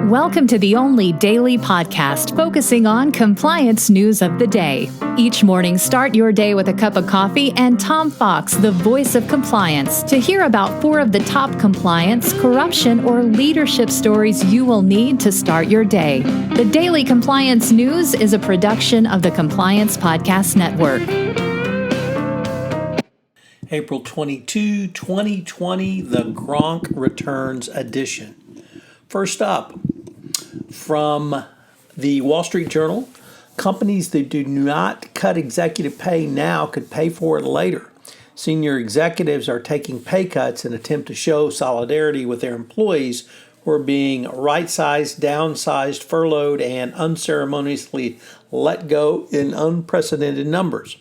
Welcome to the only daily podcast focusing on compliance news of the day. Each morning, start your day with a cup of coffee and Tom Fox, the voice of compliance, to hear about 4 of the top compliance, corruption, or leadership stories you will need to start your day. The Daily Compliance News is a production of the Compliance Podcast Network. April 22, 2020, the Gronk Returns Edition. First up, from the Wall Street Journal, companies that do not cut executive pay now could pay for it later. Senior executives are taking pay cuts in an attempt to show solidarity with their employees who are being right-sized, downsized, furloughed, and unceremoniously let go in unprecedented numbers.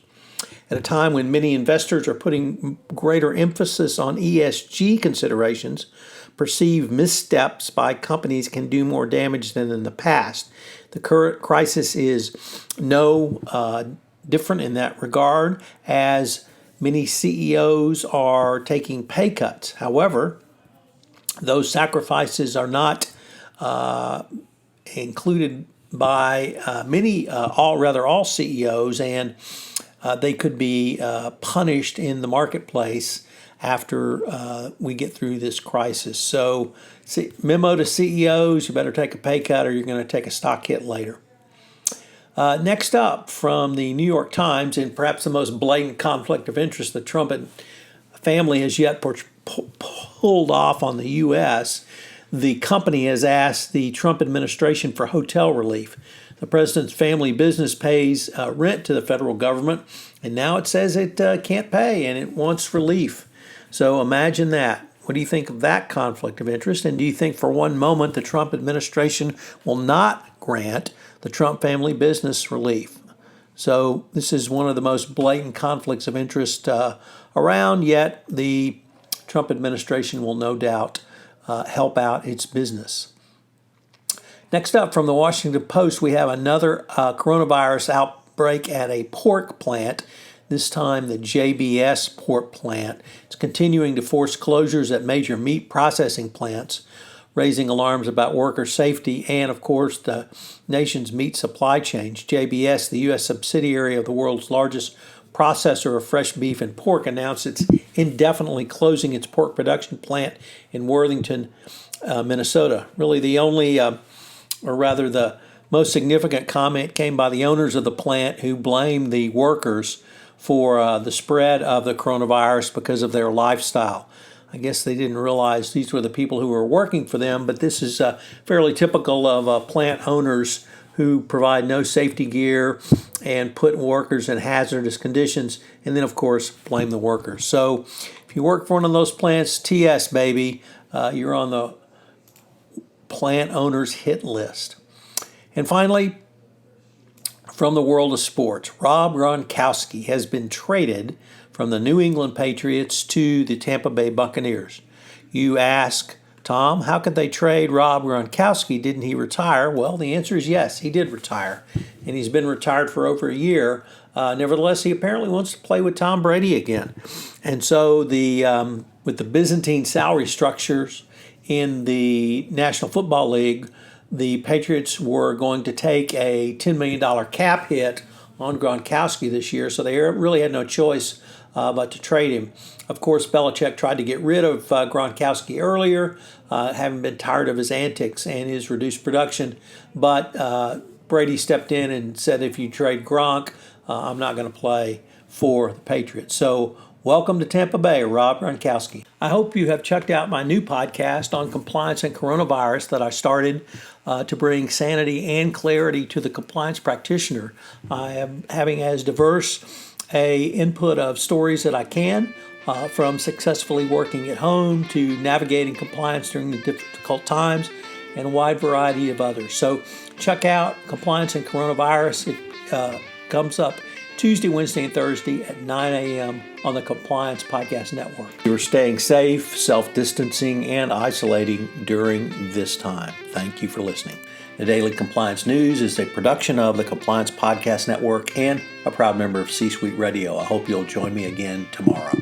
At a time when many investors are putting greater emphasis on ESG considerations, perceived missteps by companies can do more damage than in the past. The current crisis is no different in that regard, as many CEOs are taking pay cuts. However, those sacrifices are not included by all CEOs, and they could be punished in the marketplace after we get through this crisis. So, memo to CEOs, you better take a pay cut or you're going to take a stock hit later. Next up, from the New York Times, and perhaps the most blatant conflict of interest the Trump family has yet pulled off on the U.S., the company has asked the Trump administration for hotel relief. The president's family business pays rent to the federal government, and now it says it can't pay and it wants relief. So imagine that. What do you think of that conflict of interest? And do you think for one moment the Trump administration will not grant the Trump family business relief? So this is one of the most blatant conflicts of interest around, yet the Trump administration will no doubt help out its business. Next up, from the Washington Post, we have another coronavirus outbreak at a pork plant, this time the JBS pork plant. It's continuing to force closures at major meat processing plants, raising alarms about worker safety and, of course, the nation's meat supply chains. JBS, the U.S. subsidiary of the world's largest processor of fresh beef and pork, announced it's indefinitely closing its pork production plant in Worthington, Minnesota. Really, the most significant comment came by the owners of the plant, who blamed the workers for the spread of the coronavirus because of their lifestyle. I guess they didn't realize these were the people who were working for them, but this is fairly typical of plant owners who provide no safety gear and put workers in hazardous conditions, and then, of course, blame the workers. So if you work for one of those plants, TS, baby, you're on the plant owner's hit list. And finally, from the world of sports, Rob Gronkowski has been traded from the New England Patriots to the Tampa Bay Buccaneers. You ask, Tom, how could they trade Rob Gronkowski? Didn't he retire? Well, the answer is yes, he did retire, and he's been retired for over a year. Nevertheless, he apparently wants to play with Tom Brady again. And so with the Byzantine salary structures in the National Football League, the Patriots were going to take a $10 million cap hit on Gronkowski this year, so they really had no choice but to trade him. Of course, Belichick tried to get rid of Gronkowski earlier, having been tired of his antics and his reduced production, but Brady stepped in and said, if you trade Gronk, I'm not going to play for the Patriots. So welcome to Tampa Bay, Rob Gronkowski. I hope you have checked out my new podcast on compliance and coronavirus that I started to bring sanity and clarity to the compliance practitioner. I am having as diverse a input of stories that I can, from successfully working at home to navigating compliance during the difficult times, and a wide variety of others. So check out Compliance and Coronavirus. It comes up Tuesday, Wednesday, and Thursday at 9 a.m. on the Compliance Podcast Network. You're staying safe, self-distancing, and isolating during this time. Thank you for listening. The Daily Compliance News is a production of the Compliance Podcast Network and a proud member of C-Suite Radio. I hope you'll join me again tomorrow.